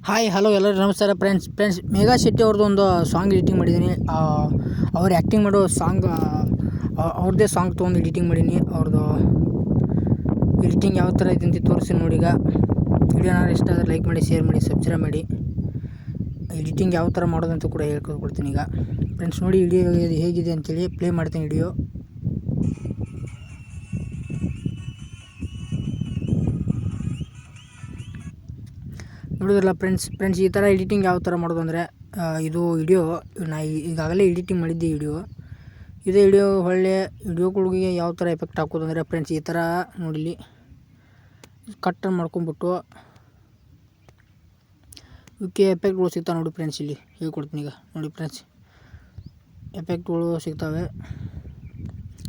Hi hello ಎಲ್ಲರೂ ನಮಸ್ಕಾರ friends Megha Shetty ಅವ್ರದ್ದು ಒಂದು ಸಾಂಗ್ ಎಡಿಟಿಂಗ್ ಮಾಡಿದ್ದೀನಿ. ಅವ್ರು ಆ್ಯಕ್ಟಿಂಗ್ ಮಾಡೋ ಸಾಂಗ್ ಅವ್ರದ್ದೇ ಸಾಂಗ್ ತೊಗೊಂಡು ಎಡಿಟಿಂಗ್ ಮಾಡೀನಿ. ಅವ್ರದ್ದು ಎಡಿಟಿಂಗ್ ಯಾವ ಥರ ಇದೆ ಅಂತ ತೋರಿಸ್ತೀನಿ ನೋಡಿ. ಈಗ ವಿಡಿಯೋ ನಾನು ಇಷ್ಟ ಆದರೆ ಲೈಕ್ ಮಾಡಿ, ಶೇರ್ ಮಾಡಿ, ಸಬ್ಸ್ಕ್ರೈಬ್ ಮಾಡಿ. ಎಡಿಟಿಂಗ್ ಯಾವ ಥರ ಮಾಡೋದಂತ ಕೂಡ ಹೇಳ್ಕೊಡ್ತೀನಿ. ಈಗ ಫ್ರೆಂಡ್ಸ್ ನೋಡಿ ವಿಡಿಯೋ ಹೇಗಿದೆ ಅಂತೇಳಿ ಪ್ಲೇ ಮಾಡ್ತೀನಿ ವಿಡಿಯೋ. ನೋಡಿದ್ರಲ್ಲ ಫ್ರೆಂಡ್ಸ್ ಈ ಥರ ಎಡಿಟಿಂಗ್ ಯಾವ ಥರ ಮಾಡೋದು ಅಂದರೆ, ಇದು ವಿಡಿಯೋ ನಾ ಈಗಾಗಲೇ ಎಡಿಟಿಂಗ್ ಮಾಡಿದ್ದೆ ಇದೇ ವಿಡಿಯೋ ಒಳ್ಳೆ ವಿಡಿಯೋಗಳಿಗೆ ಯಾವ ಥರ ಎಫೆಕ್ಟ್ ಹಾಕೋದು ಅಂದರೆ ಫ್ರೆಂಡ್ಸ್ ಈ ಥರ ನೋಡಿಲಿ ಕಟ್ ಮಾಡ್ಕೊಂಬಿಟ್ಟು ಇವಕ್ಕೆ ಎಫೆಕ್ಟ್ಗಳು ಸಿಗ್ತಾವೆ ನೋಡಿ ಫ್ರೆಂಡ್ಸ್. ಇಲ್ಲಿ ಹೇಳ್ಕೊಡ್ತೀನಿ. ಈಗ ನೋಡಿ ಫ್ರೆಂಡ್ಸ್ ಎಫೆಕ್ಟ್ಗಳು ಸಿಗ್ತವೆ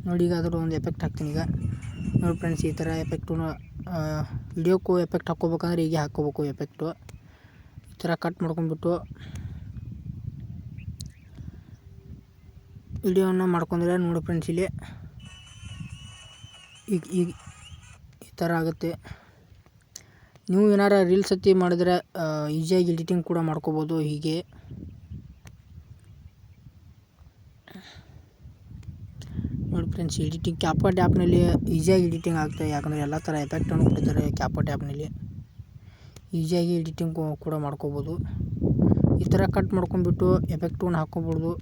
ನೋಡಿ. ಈಗ ಅದರ ಒಂದು ಎಫೆಕ್ಟ್ ಹಾಕ್ತೀನಿ. ಈಗ ನೋಡಿ ಫ್ರೆಂಡ್ಸ್ ಈ ಥರ ಎಫೆಕ್ಟು ವಿಡಿಯೋಕ್ಕೂ ಎಫೆಕ್ಟ್ ಹಾಕ್ಕೋಬೇಕಂದ್ರೆ ಹೀಗೆ ಹಾಕ್ಕೋಬೇಕು. ಎಫೆಕ್ಟು ಈ ಥರ ಕಟ್ ಮಾಡ್ಕೊಂಡ್ಬಿಟ್ಟು ವಿಡಿಯೋನ ಮಾಡ್ಕೊಂಡ್ರೆ ನೋಡಿ ಫ್ರೆಂಡ್ಸ್ ಇಲ್ಲಿ ಈಗ ಈ ಥರ ಆಗುತ್ತೆ. ನೀವು ಏನಾರ ರೀಲ್ಸ್ ಮಾಡಿದ್ರೆ ಈಸಿಯಾಗಿ ಎಡಿಟಿಂಗ್ ಕೂಡ ಮಾಡ್ಕೋಬೋದು. ಹೀಗೆ ನೋಡಿ ಫ್ರೆಂಡ್ಸ್ ಎಡಿಟಿಂಗ್ ಕ್ಯಾಪ್ಕಟ್ ಆ್ಯಪ್ನಲ್ಲಿ ಈಸಿಯಾಗಿ ಎಡಿಟಿಂಗ್ ಆಗ್ತದೆ. ಯಾಕಂದರೆ ಎಲ್ಲ ಥರ ಎಫೆಕ್ಟನ್ನು ಕೊಟ್ಟಿದ್ದಾರೆ ಕ್ಯಾಪ್ಕಟ್ ಆ್ಯಪ್ನಲ್ಲಿ. ಈಸಿಯಾಗಿ ಎಡಿಟಿಂಗ್ ಕೂಡ ಮಾಡ್ಕೋಬೋದು. ಈ ಥರ ಕಟ್ ಮಾಡ್ಕೊಂಡ್ಬಿಟ್ಟು ಎಫೆಕ್ಟನ್ನು ಹಾಕ್ಕೊಬೋದು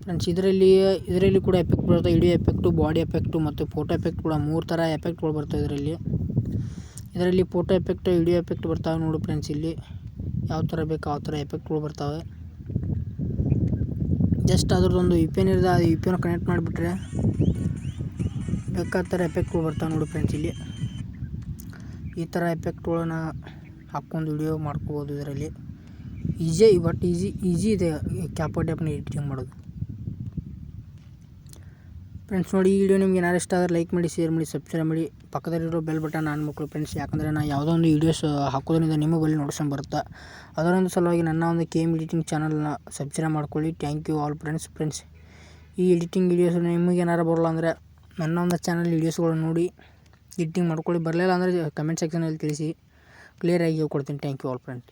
ಫ್ರೆಂಡ್ಸ್. ಇದರಲ್ಲಿ ಕೂಡ ಎಫೆಕ್ಟ್ ಬರುತ್ತೆ. ವಿಡಿಯೋ ಎಫೆಕ್ಟು, ಬಾಡಿ ಎಫೆಕ್ಟು ಮತ್ತು ಫೋಟೋ ಎಫೆಕ್ಟ್ ಕೂಡ 3 ಥರ ಎಫೆಕ್ಟ್ಗಳು ಬರ್ತವೆ ಇದರಲ್ಲಿ ಫೋಟೋ ಎಫೆಕ್ಟ್, ವಿಡಿಯೋ ಎಫೆಕ್ಟ್ ಬರ್ತಾವೆ ನೋಡಿ ಫ್ರೆಂಡ್ಸ್. ಇಲ್ಲಿ ಯಾವ ಥರ ಬೇಕು ಆ ಥರ ಎಫೆಕ್ಟ್ಗಳು ಬರ್ತಾವೆ. ಜಸ್ಟ್ ಅದ್ರದ್ದೊಂದು ವಿ.ಪಿ.ಎನ್ ಇರೋದು, ಅದು ವಿ.ಪಿ.ಎನ್ ಕನೆಕ್ಟ್ ಮಾಡಿಬಿಟ್ರೆ ಬೇಕಾದ ಥರ ಎಫೆಕ್ಟ್ಗಳು ಬರ್ತಾವೆ ನೋಡಿ ಫ್ರೆಂಡ್ಸ್. ಇಲ್ಲಿ ಈ ಥರ ಎಫೆಕ್ಟ್ಗಳನ್ನ ಹಾಕ್ಕೊಂಡು ವಿಡಿಯೋ ಮಾಡ್ಕೋಬೋದು. ಇದರಲ್ಲಿ ಈಸಿ ಇದೆ ಕ್ಯಾಪ್ಕಟ್ ಆ್ಯಪ್ನ ಎಡಿಟಿಂಗ್ ಮಾಡೋದು ಫ್ರೆಂಡ್ಸ್. ನೋಡಿ ಈ ವಿಡಿಯೋ ನಿಮ್ಗೆ ಏನಾರು ಇಷ್ಟ ಆದರೆ ಲೈಕ್ ಮಾಡಿ, ಶೇರ್ ಮಾಡಿ, ಸಬ್ಸ್ಕ್ರೈಬ್ ಮಾಡಿ. ಪಕ್ಕದಲ್ಲಿರೋ ಬೆಲ್ ಬಟನ್ ಆನ್ ಮಾಡ್ಕೊಳ್ಳಿ ಫ್ರೆಂಡ್ಸ್. ಯಾಕಂದರೆ ನಾನು ಯಾವುದೋ ಒಂದು ವೀಡಿಯೋಸ್ ಹಾಕೋದ್ರಿಂದ ನಿಮ್ಮ ಬಳಿ ನೋಟಿಫಿಕೇಷನ್ ಬರುತ್ತೆ. ಅದರೊಂದು ಸಲುವಾಗಿ ನನ್ನ ಒಂದು KM ಎಡಿಟಿಂಗ್ ಚಾನಲ್ನ ಸಬ್ಸ್ಕ್ರೈಬ್ ಮಾಡ್ಕೊಳ್ಳಿ. Thank you all friends. ಈ ಎಡಿಟಿಂಗ್ ವೀಡಿಯೋಸ್ ನಿಮಗೆ ಏನಾರು ಬರೋಲ್ಲ ಅಂದರೆ ನನ್ನ ಒಂದು ಚಾನಲ್ ವೀಡಿಯೋಸ್ಗಳನ್ನ ನೋಡಿ ಎಡಿಟಿಂಗ್ ಮಾಡ್ಕೊಳ್ಳಿ. ಬರಲಿಲ್ಲ ಅಂದರೆ ಕಮೆಂಟ್ ಸೆಕ್ಷನಲ್ಲಿ ತಿಳಿಸಿ, ಕ್ಲಿಯರಾಗಿ ಹೇಳ್ಕೊಡ್ತೀನಿ. Thank you all friends.